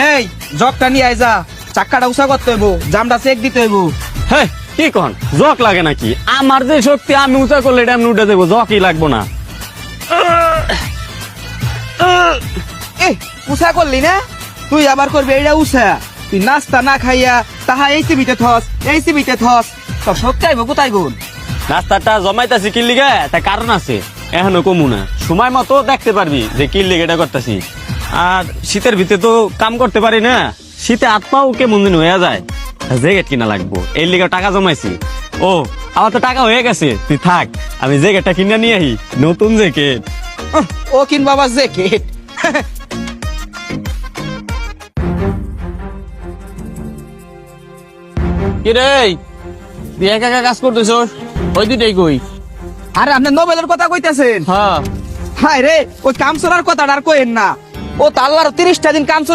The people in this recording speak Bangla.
এই জগটা নিয়ে আয় যা, চাক্কাটা উঁচা করতে হইব, জামটা চেক দিতে হইব। হ্যাঁ কি কন জক লাগে নাকি? আমার যে শক্তি আমি উঁচা করলে এটা আমি উঠে দেবো, জকই লাগবো না। এ উঁচা করলি না, তুই আবার করবি এইটা উঁচা। তুই নাস্তা না খাইয়া তাহা এই সিবিতে থস, এই সিবিতে থস, তোর শক্তি আইব কোথায় গুণ? রাস্তাটা জমাইতাছি কি লিগে, তা কারণ আছে, এখনো কমু না। সময় মতো দেখতে পারবি যে কি লিগে এটা করতেছি। আর শীতের ভিতরে তো কাম করতে পারি না, শীতে হাত পাও কেমন দিন হয়ে যায়। জ্যাকেট কিনা লাগবো, এই লিগে টাকা জমাইছি। ও আমার তো টাকা হয়ে গেছে, তুই থাক, আমি জ্যাকেটটা কিনে নিয়ে আহি, নতুন জ্যাকেট। ও কিন বাবা জ্যাকেট। কি রে তুই একা একা কাজ করতেছ, ওই দুটাই কই? আরে আপনি নোবেলের কথা কইতেছেন? হ্যাঁ হায় রে, ওই কাম চলার কথাটা আর কইেন না। ও তো আল্লাহর 30টা দিন কাম